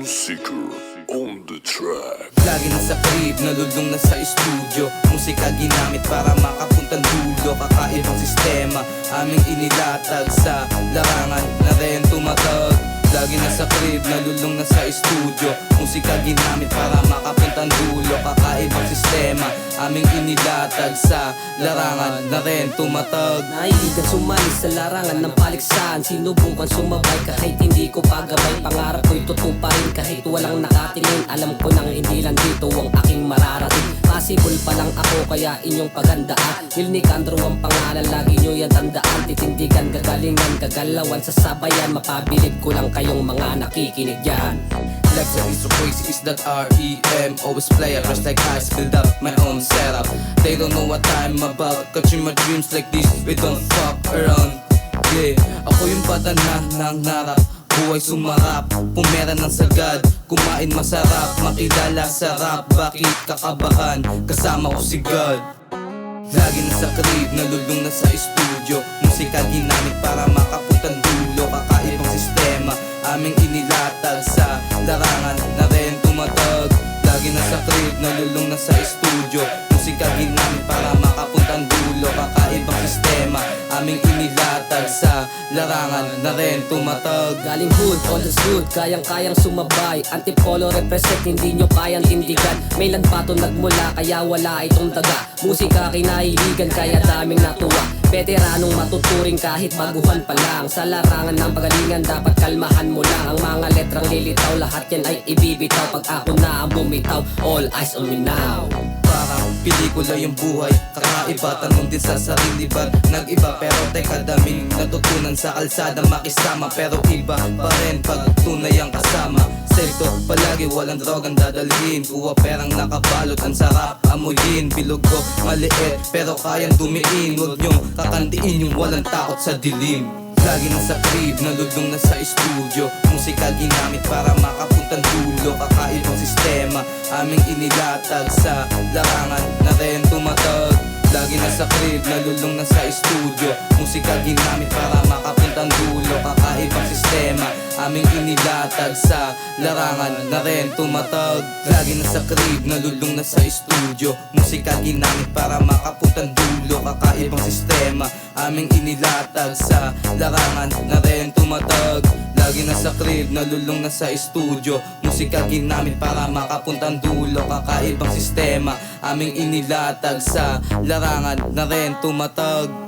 Seeker on the track. Lagi nasa crib, nalulung na sa studio. Musika ginamit para makapuntang dulo. Kakaibang sistema, aming inilatag sa larangan na rin tumatag. Lagi nasa crib, nalulung na sa studio. Musika ginamit para makapuntang dulo. Kakaibang sistema, aming inilatag sa larangan na rin tumatag. Naiigan sumali sa larangan ng paligsahan. Sinubukan sumabay kahit hindi ko pagabay. Pangarap ko'y tutuparin kahit walang nakatingin. Alam ko nang hindi lang dito ang aking mararating. Possible pa lang ako kaya inyong pagandaan. Will Nicandro ang pangalan, lagi nyo yan tandaan. Titindigan, gagalingan, kagalawan sa sabayan. Mapabilib ko lang kayong mga nakikinig yan. Lexa is so crazy, is that R.E.M. Always play a rush like ice, build up my own setup. They don't know what I'm about, catching my dreams like this, we don't fuck around. Yeah, ako yung bata na nangarap, buhay sumarap, pumera ng sagad, kumain masarap, makilala sa rap, bakit kakabahan, kasama ko si God. Lagi nasa crib, nalulung na sa studio. Musika ginamit para makapuntang dulo. Kakaibang sistema, aming inilatag sa larangan na rin tumatag. Lagi nasa crib, nalulung na sa studio. Musika ginamit para makapuntang dulo. Kakaibang sistema, aming inilatag sa larangan na rin tumatag. Galing hood, all is good, kayang-kayang sumabay. Antipolo represent, hindi nyo kayang tindigan. May landpato nagmula, kaya wala itong daga. Musika kinahiligan, kaya daming natuwa. Veteranong matuturing kahit baguhan pa lang. Sa larangan ng pagalingan, dapat kalmahan mo lang. Ang mga letrang lilitaw, lahat yan ay ibibitaw. Pag ako na ang bumitaw, all eyes on me now. Parang pelikula yung buhay, kakaiba, tanong din sa sarili ba't nag-iba? Pero teka, daming natutunan sa kalsada, makisama. Pero iba pa rin pag tunay ang kasama. Sekto, palagi walang drogang dadalhin. Kuha perang nakabalot, ang sarap amuyin. Bilog ko maliit, pero kayang dumiin. Huwag nyong kakantiin yung walang takot sa dilim. Lagi nasa crib, nalulung na sa studio. Musika ginamit para makapuntang dulo. Kakaibang sistema, aming inilatag sa larangan na rin tumatag. Lagi nasa crib, nalulung na sa studio. Musika ginamit para makapuntang dulo. Kakaibang sistema, aming inilatag sa larangan na rin tumatag. Lagi nasa crib, nalulung na sa studio. Musika ginamit para makapuntang dulo. Kakaibang sistema, aming inilatag sa larangan na rin tumatag. Lagi nasa crib, nalulung na sa studio. Musika ginamit para makapuntang dulo. Kakaibang sistema, aming inilatag sa larangan na rin tumatag.